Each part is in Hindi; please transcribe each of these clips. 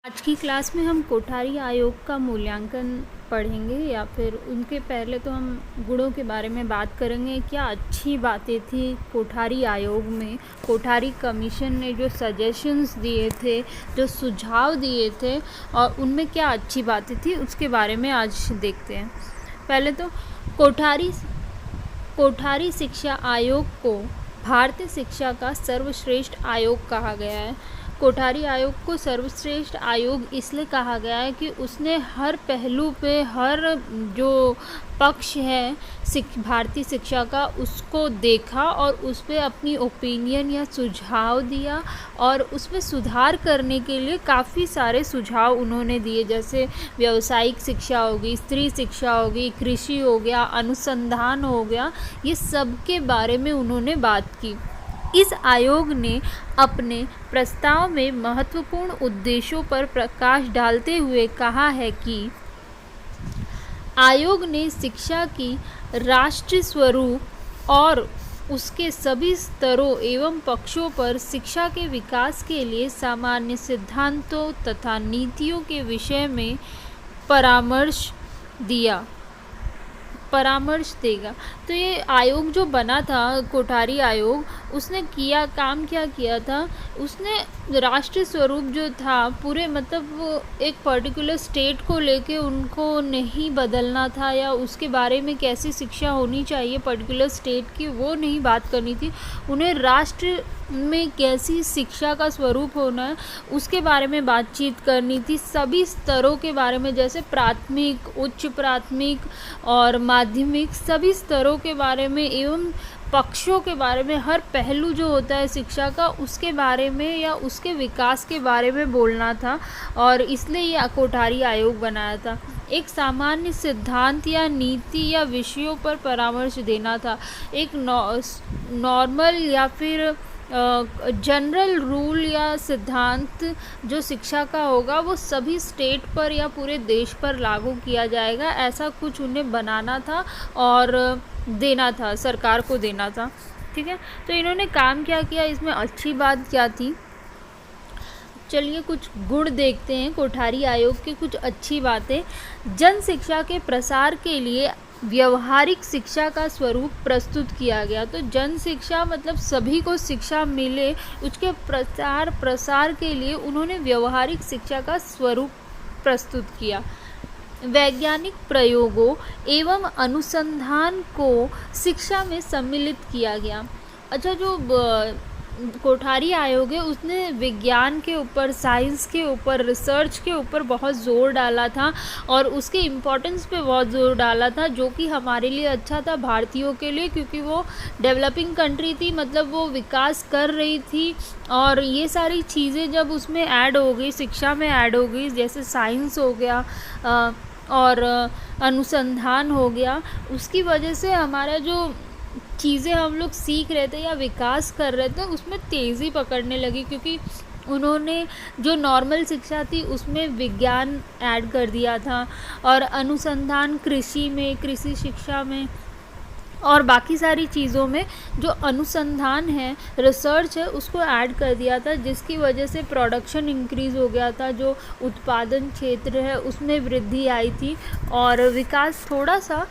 आज की क्लास में हम कोठारी आयोग का मूल्यांकन पढ़ेंगे या फिर उनके पहले तो हम गुणों के बारे में बात करेंगे। क्या अच्छी बातें थी कोठारी आयोग में, कोठारी कमीशन ने जो सजेशंस दिए थे, जो सुझाव दिए थे और उनमें क्या अच्छी बातें थी उसके बारे में आज देखते हैं। पहले तो कोठारी शिक्षा आयोग को भारतीय शिक्षा का सर्वश्रेष्ठ आयोग कहा गया है। कोठारी आयोग को सर्वश्रेष्ठ आयोग इसलिए कहा गया है कि उसने हर पहलू पे, हर जो पक्ष है भारतीय शिक्षा का, उसको देखा और उस पर अपनी ओपिनियन या सुझाव दिया और उसमें सुधार करने के लिए काफ़ी सारे सुझाव उन्होंने दिए। जैसे व्यावसायिक शिक्षा होगी, स्त्री शिक्षा होगी, कृषि हो गया, अनुसंधान हो गया, ये सब के बारे में उन्होंने बात की। इस आयोग ने अपने प्रस्ताव में महत्वपूर्ण उद्देश्यों पर प्रकाश डालते हुए कहा है कि आयोग ने शिक्षा की राष्ट्रीय स्वरूप और उसके सभी स्तरों एवं पक्षों पर शिक्षा के विकास के लिए सामान्य सिद्धांतों तथा नीतियों के विषय में परामर्श देगा। तो ये आयोग जो बना था, कोठारी आयोग, उसने काम क्या किया था, उसने राष्ट्रीय स्वरूप जो था पूरे, मतलब वो एक पर्टिकुलर स्टेट को लेके उनको नहीं बदलना था या उसके बारे में कैसी शिक्षा होनी चाहिए पर्टिकुलर स्टेट की, वो नहीं बात करनी थी। उन्हें राष्ट्र में कैसी शिक्षा का स्वरूप होना है उसके बारे में बातचीत करनी थी। सभी स्तरों के बारे में, जैसे प्राथमिक, उच्च प्राथमिक और माध्यमिक, सभी स्तरों के बारे में एवं पक्षों के बारे में, हर पहलू जो होता है शिक्षा का उसके बारे में या उसके विकास के बारे में बोलना था और इसलिए ये कोठारी आयोग बनाया था। एक सामान्य सिद्धांत या नीति या विषयों पर परामर्श देना था। एक नॉर्मल या फिर जनरल रूल या सिद्धांत जो शिक्षा का होगा वो सभी स्टेट पर या पूरे देश पर लागू किया जाएगा, ऐसा कुछ उन्हें बनाना था और देना था, सरकार को देना था। ठीक है, तो इन्होंने काम क्या किया, इसमें अच्छी बात क्या थी। चलिए कुछ गुण देखते हैं कोठारी आयोग की, कुछ अच्छी बातें। जन शिक्षा के प्रसार के लिए व्यवहारिक शिक्षा का स्वरूप प्रस्तुत किया गया। तो जन शिक्षा मतलब सभी को शिक्षा मिले, उसके प्रसार के लिए उन्होंने व्यवहारिक शिक्षा का स्वरूप प्रस्तुत किया। वैज्ञानिक प्रयोगों एवं अनुसंधान को शिक्षा में सम्मिलित किया गया। अच्छा, जो कोठारी आयोग है उसने विज्ञान के ऊपर, साइंस के ऊपर, रिसर्च के ऊपर बहुत ज़ोर डाला था और उसके इम्पोर्टेंस पे बहुत ज़ोर डाला था, जो कि हमारे लिए अच्छा था, भारतीयों के लिए, क्योंकि वो डेवलपिंग कंट्री थी, मतलब वो विकास कर रही थी। और ये सारी चीज़ें जब उसमें ऐड हो गई, शिक्षा में ऐड हो गई, जैसे साइंस हो गया और अनुसंधान हो गया, उसकी वजह से हमारा जो चीज़ें हम लोग सीख रहे थे या विकास कर रहे थे उसमें तेज़ी पकड़ने लगी, क्योंकि उन्होंने जो नॉर्मल शिक्षा थी उसमें विज्ञान ऐड कर दिया था और अनुसंधान कृषि में, कृषि शिक्षा में और बाकी सारी चीज़ों में जो अनुसंधान है, रिसर्च है, उसको ऐड कर दिया था, जिसकी वजह से प्रोडक्शन इंक्रीज़ हो गया था, जो उत्पादन क्षेत्र है उसमें वृद्धि आई थी और विकास थोड़ा सा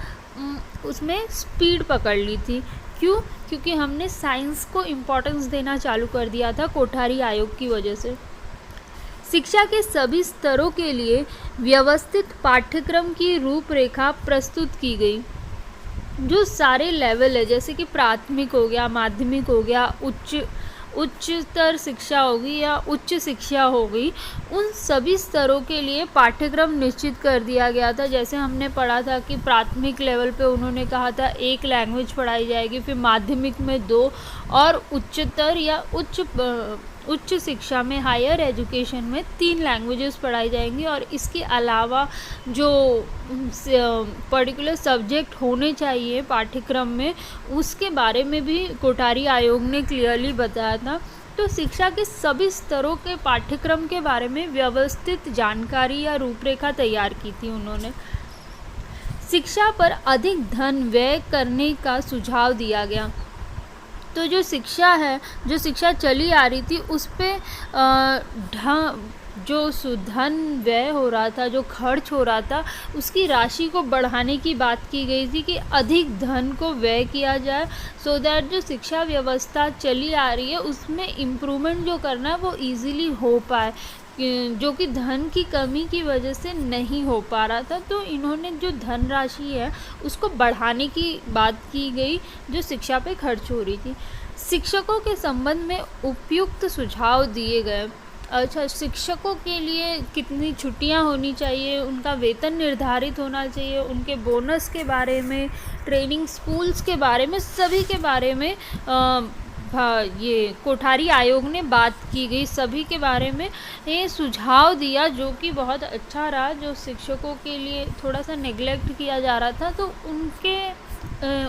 उसमें स्पीड पकड़ ली थी। क्यों? क्योंकि हमने साइंस को इम्पोर्टेंस देना चालू कर दिया था कोठारी आयोग की वजह से। शिक्षा के सभी स्तरों के लिए व्यवस्थित पाठ्यक्रम की रूपरेखा प्रस्तुत की गई। जो सारे लेवल है, जैसे कि प्राथमिक हो गया, माध्यमिक हो गया, उच्चतर शिक्षा होगी या उच्च शिक्षा हो गई, उन सभी स्तरों के लिए पाठ्यक्रम निश्चित कर दिया गया था। जैसे हमने पढ़ा था कि प्राथमिक लेवल पे उन्होंने कहा था 1 लैंग्वेज पढ़ाई जाएगी, फिर माध्यमिक में 2 और उच्चतर या उच्च शिक्षा में, हायर एजुकेशन में 3 लैंग्वेजेस पढ़ाई जाएंगी और इसके अलावा जो पर्टिकुलर सब्जेक्ट होने चाहिए पाठ्यक्रम में उसके बारे में भी कोठारी आयोग ने क्लियरली बताया था। तो शिक्षा के सभी स्तरों के पाठ्यक्रम के बारे में व्यवस्थित जानकारी या रूपरेखा तैयार की थी उन्होंने। शिक्षा पर अधिक धन व्यय करने का सुझाव दिया गया। तो जो शिक्षा है, जो शिक्षा चली आ रही थी उस पर जो सुधन व्यय हो रहा था, जो खर्च हो रहा था, उसकी राशि को बढ़ाने की बात की गई थी कि अधिक धन को व्यय किया जाए, सो दैट जो शिक्षा व्यवस्था चली आ रही है उसमें इम्प्रूवमेंट जो करना है वो ईज़िली हो पाए, जो कि धन की कमी की वजह से नहीं हो पा रहा था। तो इन्होंने जो धनराशि है उसको बढ़ाने की बात की गई जो शिक्षा पे खर्च हो रही थी। शिक्षकों के संबंध में उपयुक्त सुझाव दिए गए। अच्छा, शिक्षकों के लिए कितनी छुट्टियां होनी चाहिए, उनका वेतन निर्धारित होना चाहिए, उनके बोनस के बारे में, ट्रेनिंग स्कूल्स के बारे में, सभी के बारे में ये कोठारी आयोग ने बात की गई, सभी के बारे में ये सुझाव दिया, जो कि बहुत अच्छा रहा। जो शिक्षकों के लिए थोड़ा सा नेग्लेक्ट किया जा रहा था, तो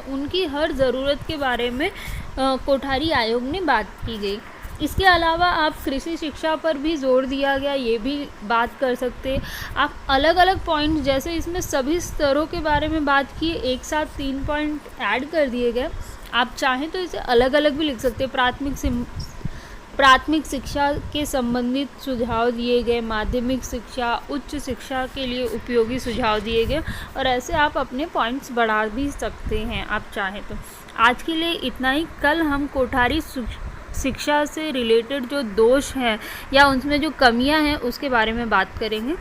उनकी हर ज़रूरत के बारे में कोठारी आयोग ने बात की गई। इसके अलावा आप कृषि शिक्षा पर भी जोर दिया गया, ये भी बात कर सकते हैं आप। अलग अलग पॉइंट, जैसे इसमें सभी स्तरों के बारे में बात की, एक साथ 3 पॉइंट ऐड कर दिए गए। आप चाहें तो इसे अलग अलग भी लिख सकते हैं। प्राथमिक शिक्षा के संबंधित सुझाव दिए गए, माध्यमिक शिक्षा, उच्च शिक्षा के लिए उपयोगी सुझाव दिए गए, और ऐसे आप अपने पॉइंट्स बढ़ा भी सकते हैं आप चाहें तो। आज के लिए इतना ही। कल हम कोठारी शिक्षा से रिलेटेड जो दोष हैं या उनमें जो कमियां हैं उसके बारे में बात करेंगे।